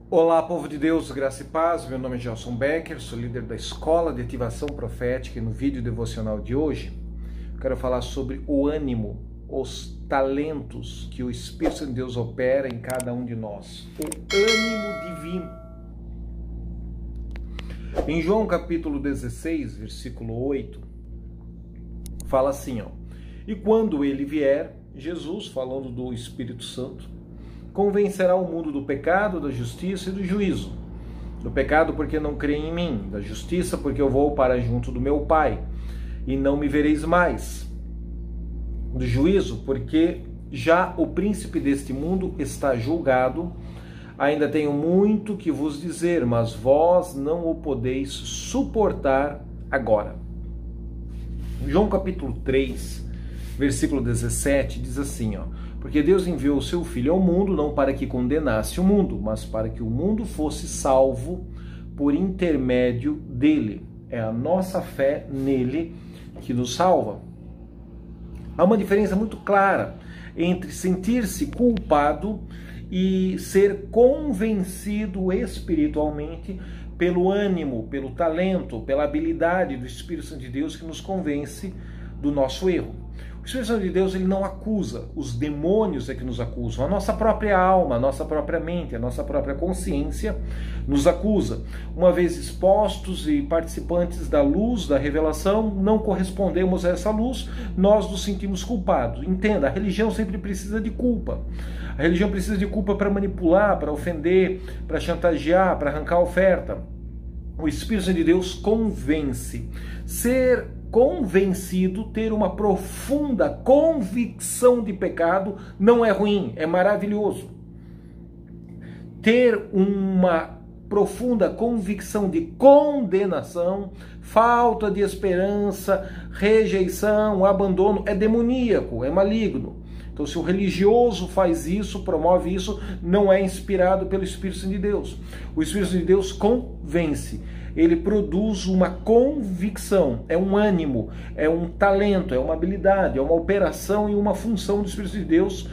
Olá, povo de Deus, graça e paz. Meu nome é Gelson Becker, sou líder da Escola de Ativação Profética e no vídeo devocional de hoje eu quero falar sobre o ânimo, os talentos que o Espírito Santo de Deus opera em cada um de nós. O ânimo divino. Em João capítulo 16, versículo 8, fala assim, e quando ele vier, Jesus, falando do Espírito Santo, convencerá o mundo do pecado, da justiça e do juízo. Do pecado porque não creem em mim, da justiça porque eu vou para junto do meu Pai e não me vereis mais. Do juízo porque já o príncipe deste mundo está julgado. Ainda tenho muito que vos dizer, mas vós não o podeis suportar agora. João capítulo 3, versículo 17 diz assim, porque Deus enviou o seu Filho ao mundo não para que condenasse o mundo, mas para que o mundo fosse salvo por intermédio dele. É a nossa fé nele que nos salva. Há uma diferença muito clara entre sentir-se culpado e ser convencido espiritualmente pelo ânimo, pelo talento, pela habilidade do Espírito Santo de Deus que nos convence do nosso erro. O Espírito Santo de Deus, ele não acusa, os demônios é que nos acusam, a nossa própria alma, a nossa própria mente, a nossa própria consciência nos acusa. Uma vez expostos e participantes da luz, da revelação, não correspondemos a essa luz, nós nos sentimos culpados. Entenda, a religião sempre precisa de culpa. A religião precisa de culpa para manipular, para ofender, para chantagear, para arrancar a oferta. O Espírito Santo de Deus convence. Ser convencido, ter uma profunda convicção de pecado não é ruim, é maravilhoso. Ter uma profunda convicção de condenação, falta de esperança, rejeição, abandono, é demoníaco, é maligno. Então, se o religioso faz isso, promove isso, não é inspirado pelo Espírito Santo de Deus. O Espírito Santo de Deus convence. Ele produz uma convicção, é um ânimo, é um talento, é uma habilidade, é uma operação e uma função do Espírito de Deus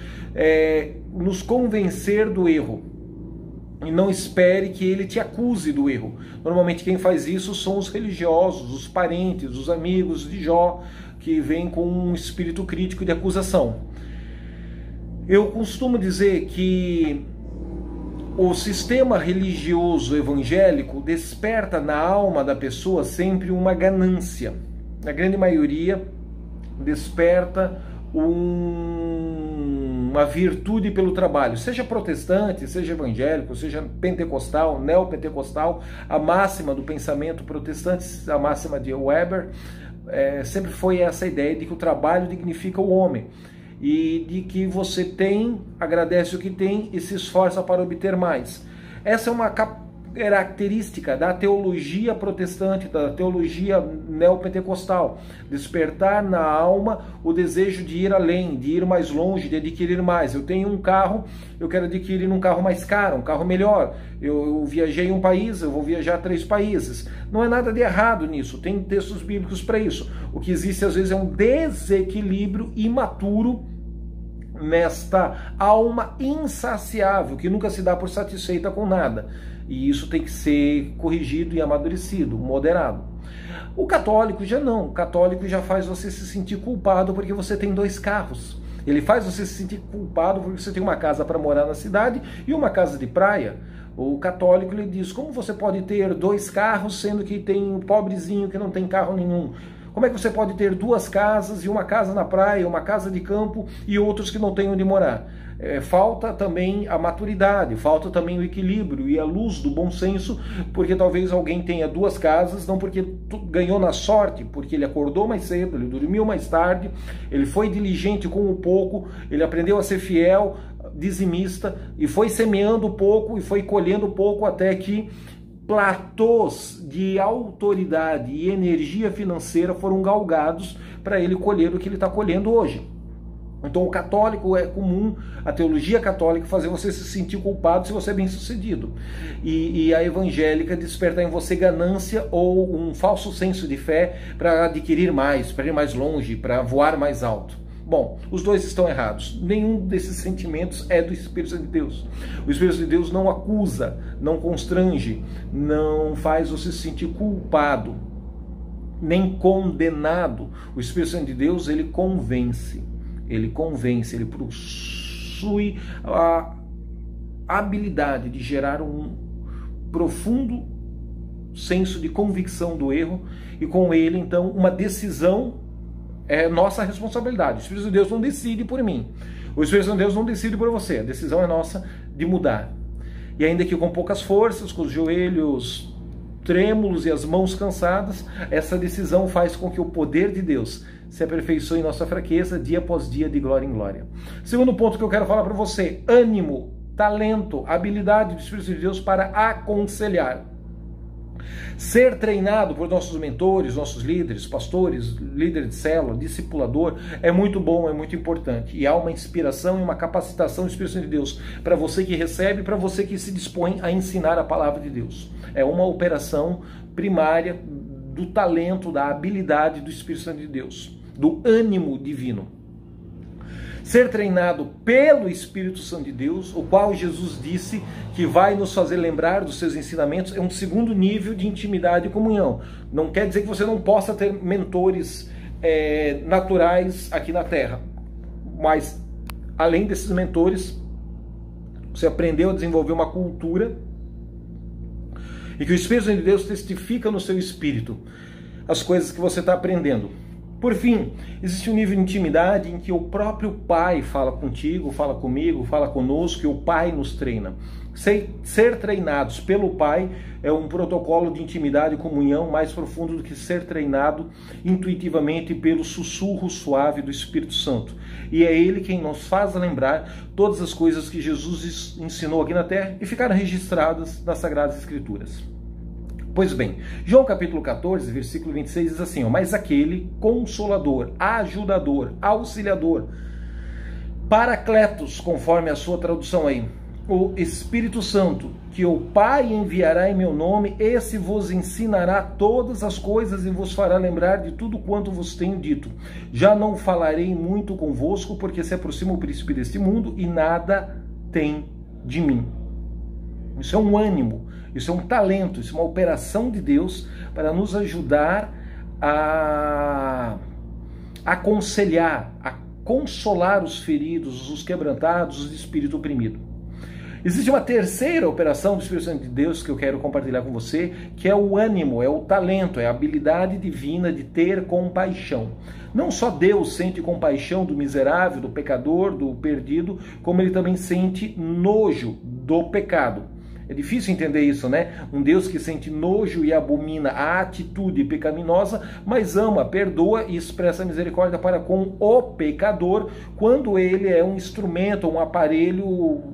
nos convencer do erro. E não espere que ele te acuse do erro. Normalmente quem faz isso são os religiosos, os parentes, os amigos de Jó, que vêm com um espírito crítico de acusação. Eu costumo dizer que o sistema religioso evangélico desperta na alma da pessoa sempre uma ganância. Na grande maioria, desperta uma virtude pelo trabalho. Seja protestante, seja evangélico, seja pentecostal, neopentecostal, a máxima do pensamento protestante, a máxima de Weber, sempre foi essa ideia de que o trabalho dignifica o homem. E de que você tem, agradece o que tem e se esforça para obter mais. Essa é uma característica da teologia protestante, da teologia neopentecostal. Despertar na alma o desejo de ir além, de ir mais longe, de adquirir mais. Eu tenho um carro, eu quero adquirir um carro mais caro, um carro melhor. Eu viajei um país, eu vou viajar 3 países. Não é nada de errado nisso, tem textos bíblicos para isso. O que existe às vezes é um desequilíbrio imaturo nesta alma insaciável, que nunca se dá por satisfeita com nada. E isso tem que ser corrigido e amadurecido, moderado. O católico já não. O católico já faz você se sentir culpado porque você tem 2 carros. Ele faz você se sentir culpado porque você tem uma casa para morar na cidade e uma casa de praia. O católico, ele diz, como você pode ter 2 carros sendo que tem um pobrezinho que não tem carro nenhum? Como é que você pode ter 2 casas e uma casa na praia, uma casa de campo e outros que não têm onde morar? Falta também a maturidade, falta também o equilíbrio e a luz do bom senso, porque talvez alguém tenha 2 casas, não porque ganhou na sorte, porque ele acordou mais cedo, ele dormiu mais tarde, ele foi diligente com o pouco, ele aprendeu a ser fiel, dizimista, e foi semeando pouco e foi colhendo pouco até que platôs de autoridade e energia financeira foram galgados para ele colher o que ele está colhendo hoje. Então o católico é comum, a teologia católica, fazer você se sentir culpado se você é bem sucedido. E a evangélica despertar em você ganância ou um falso senso de fé para adquirir mais, para ir mais longe, para voar mais alto. Bom, os dois estão errados. Nenhum desses sentimentos é do Espírito Santo de Deus. O Espírito Santo de Deus não acusa, não constrange, não faz você se sentir culpado, nem condenado. O Espírito Santo de Deus, ele convence, ele possui a habilidade de gerar um profundo senso de convicção do erro, e com ele, então, uma decisão é nossa responsabilidade. O Espírito de Deus não decide por mim. O Espírito de Deus não decide por você. A decisão é nossa de mudar. E ainda que com poucas forças, com os joelhos trêmulos e as mãos cansadas, essa decisão faz com que o poder de Deus se aperfeiçoe em nossa fraqueza, dia após dia, de glória em glória. Segundo ponto que eu quero falar para você: ânimo, talento, habilidade do Espírito de Deus para aconselhar. Ser treinado por nossos mentores, nossos líderes, pastores, líder de célula, discipulador, é muito bom, é muito importante. E há uma inspiração e uma capacitação do Espírito Santo de Deus para você que recebe e para você que se dispõe a ensinar a palavra de Deus. É uma operação primária do talento, da habilidade do Espírito Santo de Deus, do ânimo divino. Ser treinado pelo Espírito Santo de Deus, o qual Jesus disse que vai nos fazer lembrar dos seus ensinamentos, é um segundo nível de intimidade e comunhão. Não quer dizer que você não possa ter mentores naturais aqui na Terra, mas além desses mentores, você aprendeu a desenvolver uma cultura e que o Espírito Santo de Deus testifica no seu espírito as coisas que você está aprendendo. Por fim, existe um nível de intimidade em que o próprio Pai fala contigo, fala comigo, fala conosco, e o Pai nos treina. Ser treinados pelo Pai é um protocolo de intimidade e comunhão mais profundo do que ser treinado intuitivamente pelo sussurro suave do Espírito Santo. E é Ele quem nos faz lembrar todas as coisas que Jesus ensinou aqui na Terra e ficaram registradas nas Sagradas Escrituras. Pois bem, João capítulo 14, versículo 26 diz assim: mas aquele Consolador, Ajudador, Auxiliador, Paracletos, conforme a sua tradução aí, o Espírito Santo, que o Pai enviará em meu nome, esse vos ensinará todas as coisas e vos fará lembrar de tudo quanto vos tenho dito. Já não falarei muito convosco, porque se aproxima o príncipe deste mundo e nada tem de mim. Isso é um ânimo, isso é um talento, isso é uma operação de Deus para nos ajudar a aconselhar, a consolar os feridos, os quebrantados, o espírito oprimido. Existe uma terceira operação do Espírito Santo de Deus que eu quero compartilhar com você, que é o ânimo, é o talento, é a habilidade divina de ter compaixão. Não só Deus sente compaixão do miserável, do pecador, do perdido, como ele também sente nojo do pecado. É difícil entender isso, né? Um Deus que sente nojo e abomina a atitude pecaminosa, mas ama, perdoa e expressa misericórdia para com o pecador quando ele é um instrumento, um aparelho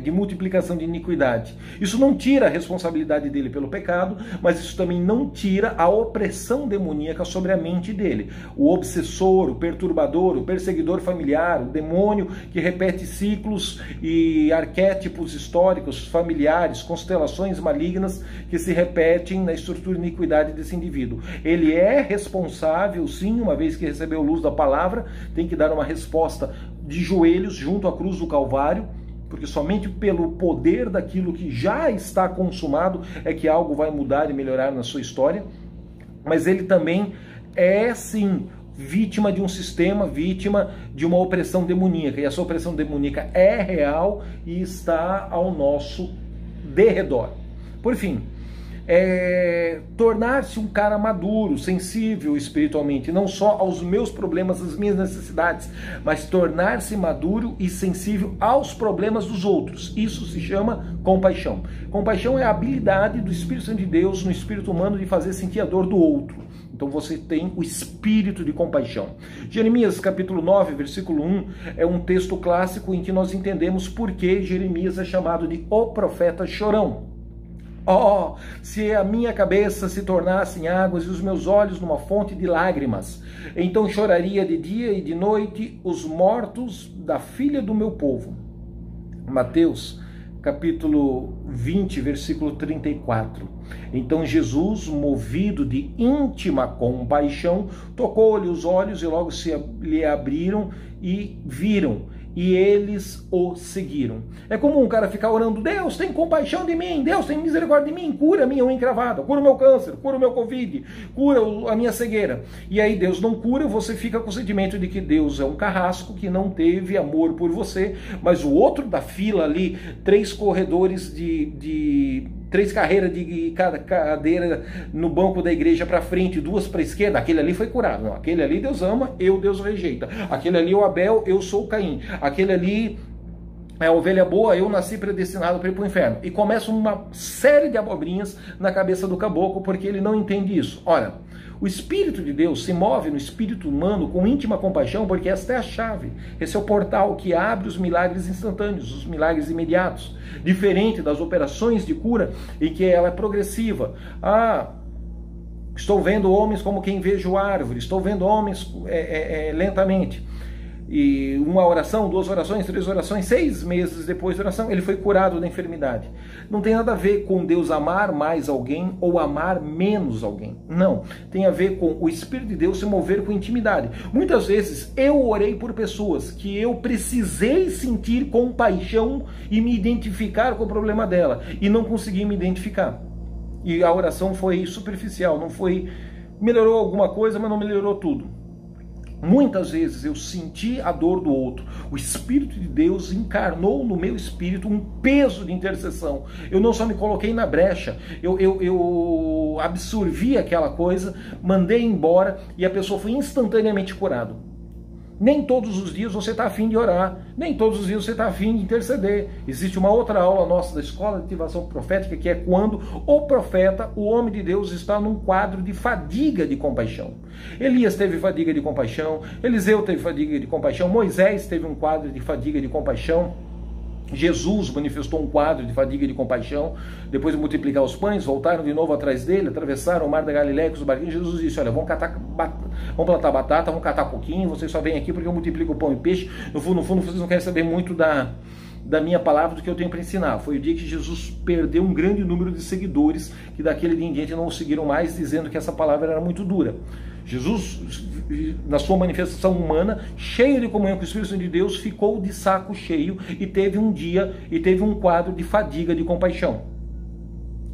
de multiplicação de iniquidade. Isso não tira a responsabilidade dele pelo pecado, mas isso também não tira a opressão demoníaca sobre a mente dele. O obsessor, o perturbador, o perseguidor familiar, o demônio que repete ciclos e arquétipos históricos, familiares, constelações malignas que se repetem na estrutura de iniquidade desse indivíduo. Ele é responsável, sim, uma vez que recebeu a luz da palavra, tem que dar uma resposta de joelhos junto à cruz do Calvário, porque somente pelo poder daquilo que já está consumado é que algo vai mudar e melhorar na sua história. Mas ele também é, sim, vítima de um sistema, vítima de uma opressão demoníaca. E essa opressão demoníaca é real e está ao nosso derredor. Por fim, tornar-se um cara maduro, sensível espiritualmente, não só aos meus problemas, às minhas necessidades, mas tornar-se maduro e sensível aos problemas dos outros. Isso se chama compaixão. Compaixão é a habilidade do Espírito Santo de Deus no espírito humano de fazer sentir a dor do outro. Então você tem o espírito de compaixão. Jeremias capítulo 9, versículo 1, é um texto clássico em que nós entendemos por que Jeremias é chamado de o profeta chorão. Oh, se a minha cabeça se tornasse em águas e os meus olhos numa fonte de lágrimas, então choraria de dia e de noite os mortos da filha do meu povo. Mateus, capítulo 20, versículo 34. Então Jesus, movido de íntima compaixão, tocou-lhe os olhos e logo se lhe abriram e viram. E eles o seguiram. É comum um cara ficar orando: Deus tem compaixão de mim, Deus tem misericórdia de mim, cura a minha unha encravada, cura o meu câncer, cura o meu Covid, cura a minha cegueira. E aí Deus não cura, você fica com o sentimento de que Deus é um carrasco que não teve amor por você, mas o outro da fila ali, 3 corredores de 3 carreiras de cada cadeira no banco da igreja para frente, 2 para a esquerda, aquele ali foi curado. Não, aquele ali Deus ama, Deus rejeita. Aquele ali é o Abel, eu sou o Caim. Aquele ali é a ovelha boa, eu nasci predestinado para ir para o inferno. E começa uma série de abobrinhas na cabeça do caboclo, porque ele não entende isso. Olha, o Espírito de Deus se move no espírito humano com íntima compaixão, porque esta é a chave. Esse é o portal que abre os milagres instantâneos, os milagres imediatos. Diferente das operações de cura, em que ela é progressiva. Estou vendo homens como quem vejo árvores, estou vendo homens lentamente. E uma oração, 2 orações, 3 orações, 6 meses depois da oração, ele foi curado da enfermidade. Não tem nada a ver com Deus amar mais alguém ou amar menos alguém. Não. Tem a ver com o Espírito de Deus se mover com intimidade. Muitas vezes eu orei por pessoas que eu precisei sentir compaixão e me identificar com o problema dela. E não consegui me identificar. E a oração foi superficial, não foi... Melhorou alguma coisa, mas não melhorou tudo. Muitas vezes eu senti a dor do outro. O Espírito de Deus encarnou no meu espírito um peso de intercessão. Eu não só me coloquei na brecha, eu absorvi aquela coisa, mandei embora e a pessoa foi instantaneamente curada. Nem todos os dias você está afim de orar, nem todos os dias você está afim de interceder. Existe uma outra aula nossa da Escola de Ativação Profética, que é quando o profeta, o homem de Deus, está num quadro de fadiga de compaixão. Elias teve fadiga de compaixão, Eliseu teve fadiga de compaixão, Moisés teve um quadro de fadiga de compaixão, Jesus manifestou um quadro de fadiga de compaixão. Depois de multiplicar os pães, voltaram de novo atrás dele, atravessaram o mar da Galileia com os barquinhos. Jesus disse: olha, vamos plantar batata, vamos catar pouquinho, vocês só vêm aqui porque eu multiplico o pão e peixe. No fundo, vocês não querem saber muito da minha palavra, do que eu tenho para ensinar. Foi o dia que Jesus perdeu um grande número de seguidores, que daquele dia em diante não o seguiram mais, dizendo que essa palavra era muito dura. Jesus, na sua manifestação humana, cheio de comunhão com o Espírito de Deus, ficou de saco cheio e teve um quadro de fadiga de compaixão.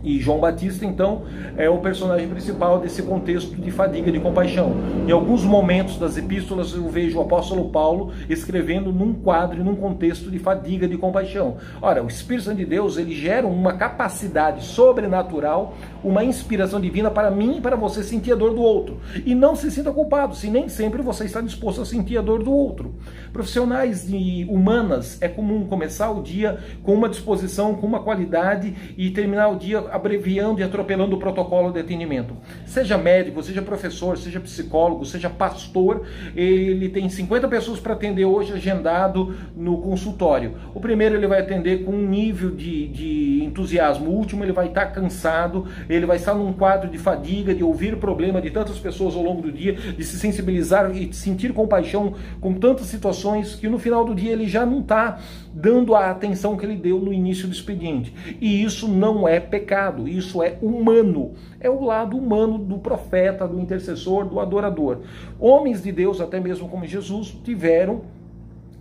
E João Batista, então, é o personagem principal desse contexto de fadiga de compaixão. Em alguns momentos das epístolas eu vejo o apóstolo Paulo escrevendo num quadro e num contexto de fadiga de compaixão. Ora, o Espírito Santo de Deus, ele gera uma capacidade sobrenatural, uma inspiração divina para mim e para você sentir a dor do outro. E não se sinta culpado, se nem sempre você está disposto a sentir a dor do outro. Profissionais de humanas, é comum começar o dia com uma disposição, com uma qualidade e terminar o dia abreviando e atropelando o protocolo de atendimento. Seja médico, seja professor, seja psicólogo, seja pastor, ele tem 50 pessoas para atender hoje agendado no consultório. O primeiro ele vai atender com um nível de entusiasmo, o último ele vai estar cansado, ele vai estar num quadro de fadiga, de ouvir o problema de tantas pessoas ao longo do dia, de se sensibilizar e de sentir compaixão com tantas situações que no final do dia ele já não está dando a atenção que ele deu no início do expediente. E isso não é pecado, isso é humano. É o lado humano do profeta, do intercessor, do adorador. Homens de Deus, até mesmo como Jesus, tiveram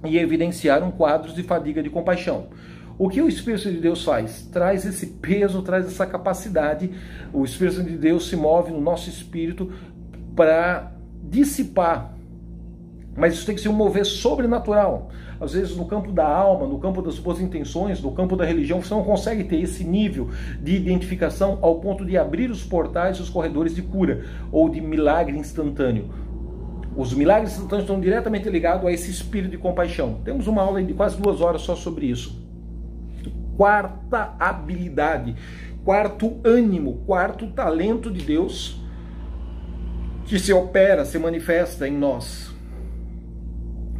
e evidenciaram quadros de fadiga de compaixão. O que o Espírito de Deus faz? Traz esse peso, traz essa capacidade. O Espírito de Deus se move no nosso espírito para dissipar. Mas isso tem que ser um mover sobrenatural. Às vezes no campo da alma, no campo das boas intenções, no campo da religião, você não consegue ter esse nível de identificação ao ponto de abrir os portais e os corredores de cura ou de milagre instantâneo. Os milagres instantâneos estão diretamente ligados a esse espírito de compaixão. Temos uma aula de quase 2 horas só sobre isso. Quarta habilidade, quarto ânimo, quarto talento de Deus que se opera, se manifesta em nós.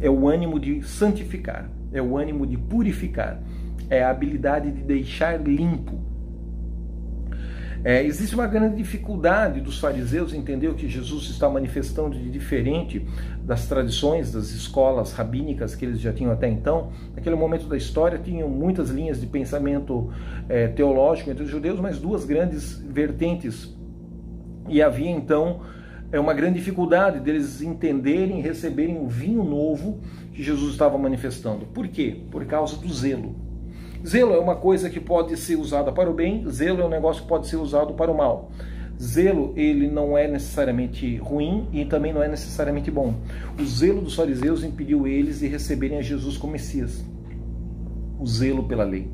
É o ânimo de santificar, é o ânimo de purificar, é a habilidade de deixar limpo. Existe uma grande dificuldade dos fariseus em entender o que Jesus está manifestando de diferente das tradições, das escolas rabínicas que eles já tinham até então. Naquele momento da história tinham muitas linhas de pensamento teológico entre os judeus, mas duas grandes vertentes. E havia então uma grande dificuldade deles entenderem e receberem o vinho novo que Jesus estava manifestando. Por quê? Por causa do zelo. Zelo é uma coisa que pode ser usada para o bem, zelo é um negócio que pode ser usado para o mal. Zelo, ele não é necessariamente ruim e também não é necessariamente bom. O zelo dos fariseus impediu eles de receberem a Jesus como Messias. O zelo pela lei.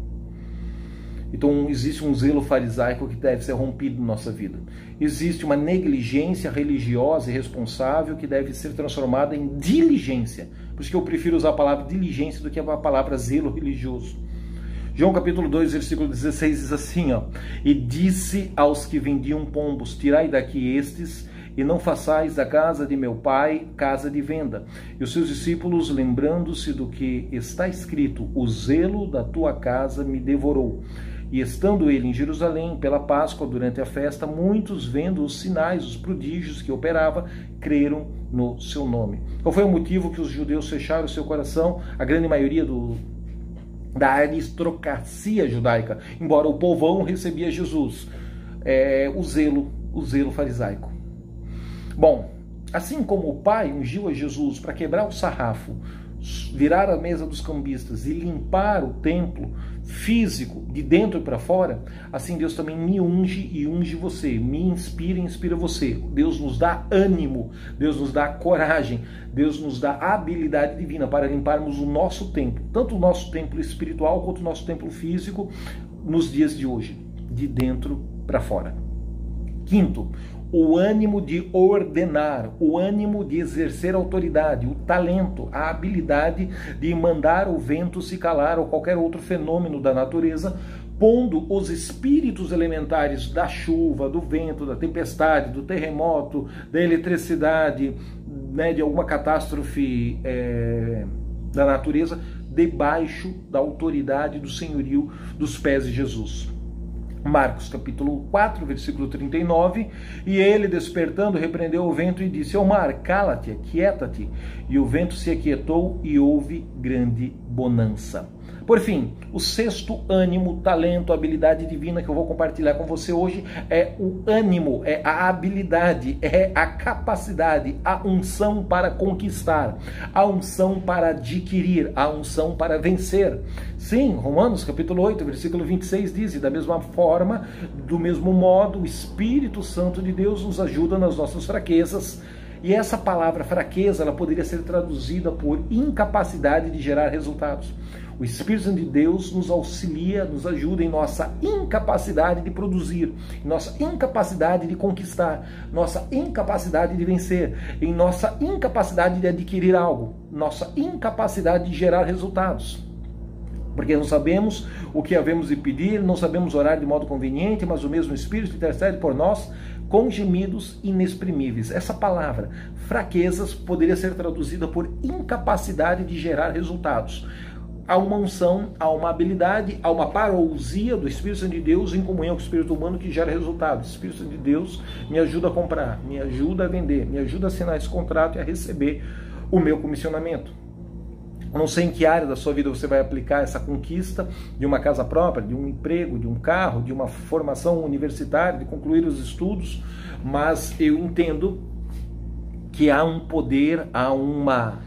Então existe um zelo farisaico que deve ser rompido na nossa vida. Existe uma negligência religiosa e responsável que deve ser transformada em diligência. Por isso que eu prefiro usar a palavra diligência do que a palavra zelo religioso. João capítulo 2, versículo 16 diz assim, ó: E disse aos que vendiam pombos, tirai daqui estes, e não façais da casa de meu pai casa de venda. E os seus discípulos, lembrando-se do que está escrito, o zelo da tua casa me devorou. E estando ele em Jerusalém pela Páscoa, durante a festa, muitos, vendo os sinais, os prodígios que operava, creram no seu nome. Qual foi o motivo que os judeus fecharam o seu coração? A grande maioria da aristocracia judaica, embora o povão recebia Jesus. O zelo farisaico. Bom, assim como o Pai ungiu a Jesus para quebrar o sarrafo, virar a mesa dos cambistas e limpar o templo físico de dentro para fora, assim Deus também me unge e unge você, me inspira e inspira você. Deus nos dá ânimo, Deus nos dá coragem, Deus nos dá habilidade divina para limparmos o nosso templo, tanto o nosso templo espiritual quanto o nosso templo físico nos dias de hoje, de dentro para fora. Quinto, o ânimo de ordenar, o ânimo de exercer autoridade, o talento, a habilidade de mandar o vento se calar ou qualquer outro fenômeno da natureza, pondo os espíritos elementares da chuva, do vento, da tempestade, do terremoto, da eletricidade, né, de alguma catástrofe da natureza, debaixo da autoridade do senhorio dos pés de Jesus. Marcos capítulo 4, versículo 39, e ele, despertando, repreendeu o vento e disse ao mar, cala-te, aquieta-te, e o vento se aquietou e houve grande bonança. Por fim, o sexto ânimo, talento, habilidade divina que eu vou compartilhar com você hoje é o ânimo, é a habilidade, é a capacidade, a unção para conquistar, a unção para adquirir, a unção para vencer. Sim, Romanos capítulo 8, versículo 26 diz, e da mesma forma, do mesmo modo, o Espírito Santo de Deus nos ajuda nas nossas fraquezas. E essa palavra fraqueza, ela poderia ser traduzida por incapacidade de gerar resultados. O Espírito Santo de Deus nos auxilia, nos ajuda em nossa incapacidade de produzir, em nossa incapacidade de conquistar, nossa incapacidade de vencer, em nossa incapacidade de adquirir algo, nossa incapacidade de gerar resultados. Porque não sabemos o que havemos de pedir, não sabemos orar de modo conveniente, mas o mesmo Espírito intercede por nós com gemidos inexprimíveis. Essa palavra, fraquezas, poderia ser traduzida por incapacidade de gerar resultados. Há uma unção, há uma habilidade, há uma parousia do Espírito Santo de Deus em comunhão com o Espírito humano que gera resultados. O Espírito Santo de Deus me ajuda a comprar, me ajuda a vender, me ajuda a assinar esse contrato e a receber o meu comissionamento. Eu não sei em que área da sua vida você vai aplicar essa conquista de uma casa própria, de um emprego, de um carro, de uma formação universitária, de concluir os estudos, mas eu entendo que há um poder, há uma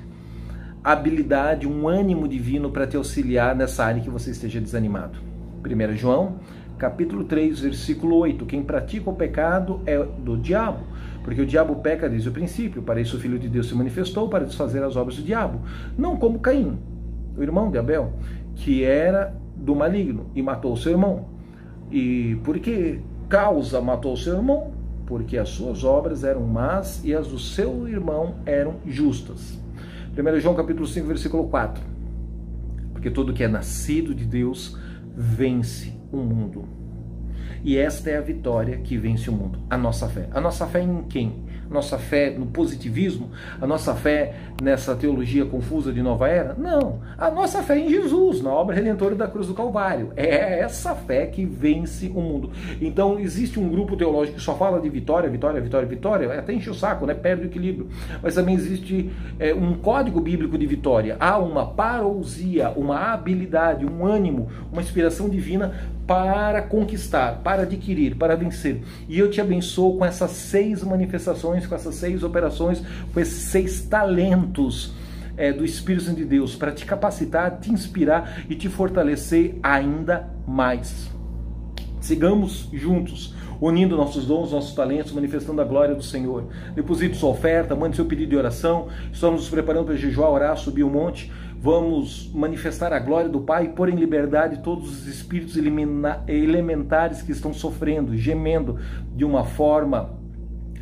habilidade, um ânimo divino para te auxiliar nessa área que você esteja desanimado. 1 João, capítulo 3, versículo 8. Quem pratica o pecado é do diabo, porque o diabo peca desde o princípio. Para isso o Filho de Deus se manifestou, para desfazer as obras do diabo. Não como Caim, o irmão de Abel, que era do maligno e matou o seu irmão. E por que causa matou o seu irmão? Porque as suas obras eram más e as do seu irmão eram justas. 1 João capítulo 5, versículo 4. Porque todo que é nascido de Deus vence o mundo. E esta é a vitória que vence o mundo, a nossa fé. A nossa fé em quem? nossa fé no positivismo, a nossa fé nessa teologia confusa de nova era? Não, a nossa fé em Jesus, na obra redentora da cruz do Calvário. É essa fé que vence o mundo. Então existe um grupo teológico que só fala de vitória, vitória, vitória, vitória, até enche o saco, né? Perde o equilíbrio. Mas também existe um código bíblico de vitória. Há uma parousia, uma habilidade, um ânimo, uma inspiração divina para conquistar, para adquirir, para vencer. E eu te abençoo com essas 6 manifestações, com essas 6 operações, com esses 6 talentos do Espírito Santo de Deus, para te capacitar, te inspirar e te fortalecer ainda mais. Sigamos juntos, unindo nossos dons, nossos talentos, manifestando a glória do Senhor. Deposite sua oferta, mande seu pedido de oração. Estamos nos preparando para jejuar, orar, subir o monte. Vamos manifestar a glória do Pai e pôr em liberdade todos os espíritos elementares que estão sofrendo, gemendo de uma forma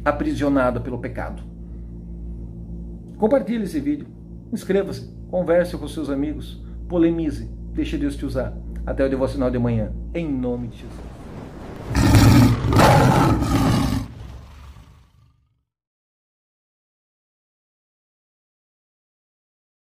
aprisionada pelo pecado. Compartilhe esse vídeo, inscreva-se, converse com seus amigos, polemize, deixe Deus te usar. Até o devocional de amanhã, em nome de Jesus.